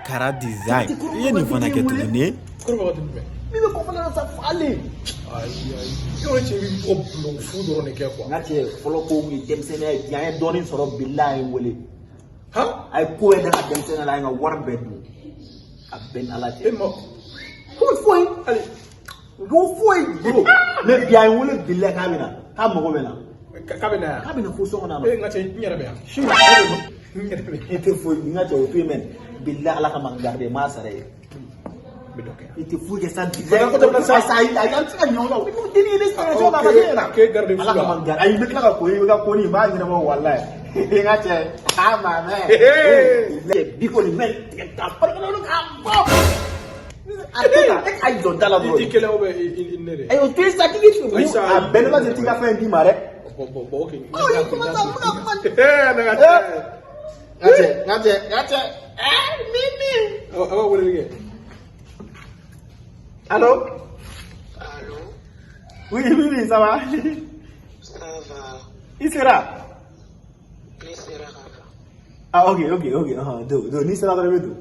Kara design. Ye ni fana kɛ tuguni. Min bɛ kɔfɛla sa falen. Yɔrɔ cɛ bi bɔ bulon fu dɔrɔn de kɛ quoi. N ka cɛ fɔlɔ ko ye denmisɛnninya ye bi an ye dɔɔnin sɔrɔ bilahi ye wele. A ye ko yɛrɛ ka denmisɛnninya la an ka wari bɛɛ dun. A bɛn ala cɛ. E ma ko foyi ale ko foyi bro mais bi an ye wele bilahi k'a bɛna k'a mago bɛ na. K'a bɛ na yan. K'a bɛna fo so kɔnɔ. E n ka cɛ n yɛrɛ bɛ yan. N tɛ foyi n ka cɛ o to yen mɛ bilahi ala ka man garder maa sara ye. I tɛ foyi kɛ sa sa ayi an tɛ se ka ɲɔgɔn kan o denni ne sara so ma ka se na ala ka man garder ayi bɛ tila ka ko i bɛ ka ko nin b'a ɲɛnabɔ walayi n ka cɛ a ma mɛ bi kɔni mɛ tigɛ ka barikala k'a bɔ a tɛ ta e ka jɔ da la dɔrɔn i kɛlɛ o bɛ i ne de ayi o to yen sa k'i bɛ fi a bɛɛ ne ma se t'i ka fɛn d'i ma dɛ bon ok n ka cɛ Mimi a b'a wele kɛ allô Allô? oui Mimi ça va Ça va. il sera Ni sera kaka. ah ok do ni sera dɔrɔn i bɛ don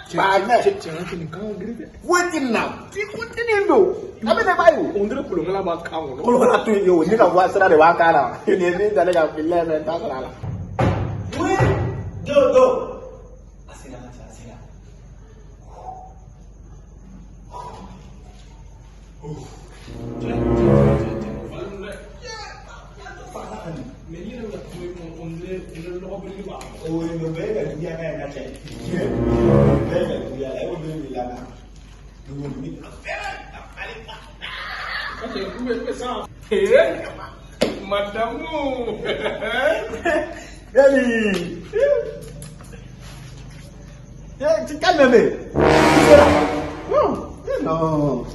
cɛ n ka nin kan ka girin dɛ. Waiting now. Continue do. A bɛ na ba ye o. On dirait kolonkala b'a kan kɔnɔ. Kolokala to yen o ne ka voix sira de b'a kan na. Nin ye min dalen ka fili mɛ n t'a sɔrɔ a la. Oui. Do. Asira. Madamu. Tu calmes-toi. Non.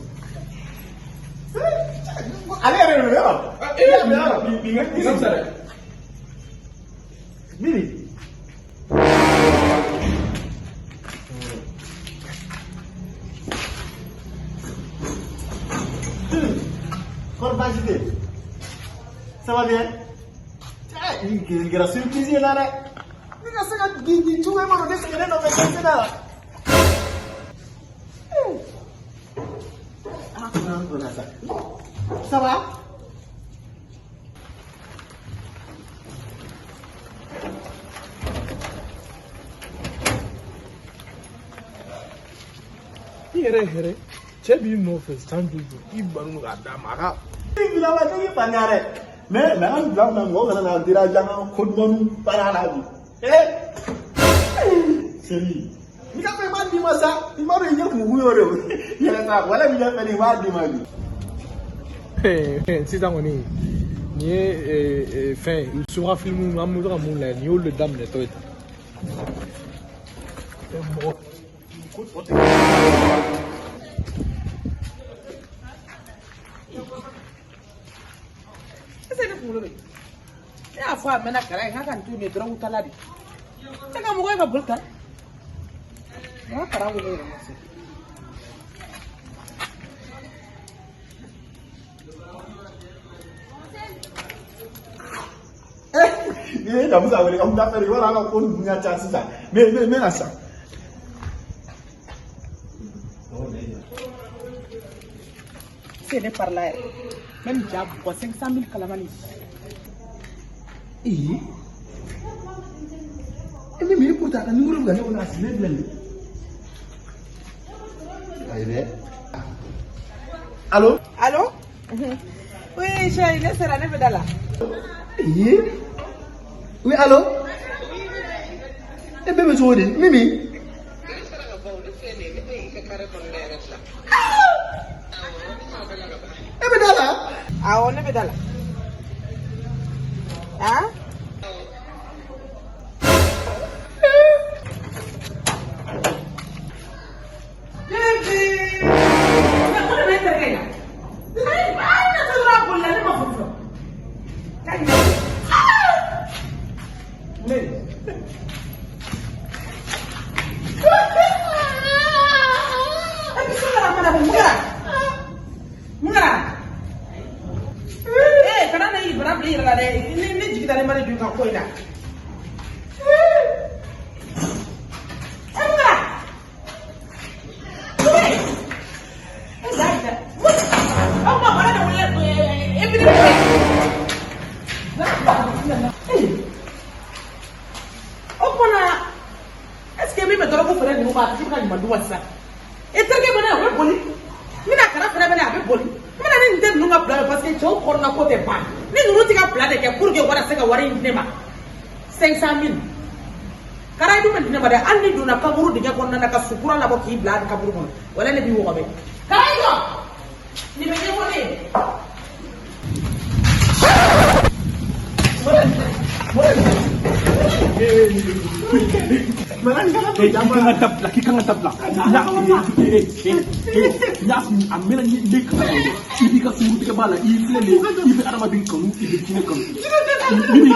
Allez, Mimi. Corbagité. Ça va bien? Il y a surprise là. Il y a ça qui tout le monde est dans le magasin là. Ça va? I yɛrɛ hɛrɛ cɛ b'i nɔfɛ san joli i banu k'a d'a ma a ka. Il a pas dit pas n'arrête. Mais on doit même on a dire à gens qu'on para la vie. Sérieux. Ni ka fɛ ma di ma sa i ma dɔn i ye mugu yɔrɔ o yɛrɛ ta wala min y'a fɛ nin b'a di ma bi. Sisan kɔni nin ye fɛn suga filimu an bɛ ka mun layɛ nin y'olu de daminɛtɔ ye tan. Mɔgɔ ese ni kunkolo bɛ ne y'a fɔ a mɛnna kala ye k'a ka nin to yen dɔrɔn tala de e ka mɔgɔ ye ka boli ta n ka kara wele yɛrɛ ma se ni ye damusa wele ka mun ta fɛ wala an ka ko ninnu ka ca sisan n bɛ na san. c'est ne par là yɛrɛ même ja bugɔ 500 000 kalamani Iya. Ini mirip putar kan ngurus gak nih aslinya bilang. Ayo. Allô? allô oui chérie ne sera ne bɛ da la Iya. Oui, allô? Eh bébé Sodi, Mimi. Eh beda la? awɔ ne bɛ da la ah Mengapa? Kenapa ini berapa ini? ne jigi dalen ma ne dun ka ko in na est-ce que mi me dɔrɔn ko fɛnɛ ninnu b'a ti ka ɲuman dun wa sisan e terikɛ bɛ ne a bɛ boli n bɛna kara fɛnɛ bɛ ne a bɛ boli n bɛna ni nin tɛ ninnu ka bila ye parce que cɛw kɔrɔna ko tɛ ban ni ninnu ti ka bila de kɛ pour que wari se ka wari in di ne ma 500 000 kara i dun bɛ di ne ma dɛ hali ni donna kaburu dingɛ kɔnɔna na ka sukura labɔ k'i bila kaburu kɔnɔ wala ne b'i wɔgɔbɛ kara i jɔ nin bɛ ɲɛfɔ ne ye. Kita nggak tabla. Ya, ambil ni dek. Ini kan suruh kita bala. Ini ada mabing kamu, ini kini kamu. Ini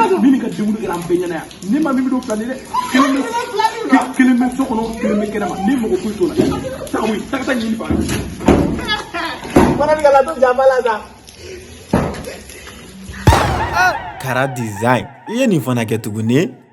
kan dulu kita rampenya na. Ni mami bido plan ni. Kelen masuk kono, kelen kena mah. Ni mau kuih tu na. Tahu, tak tanya ni pak. Mana ni kalau tu jambala dah. Kara design. Iya ni fana kɛ tuguni.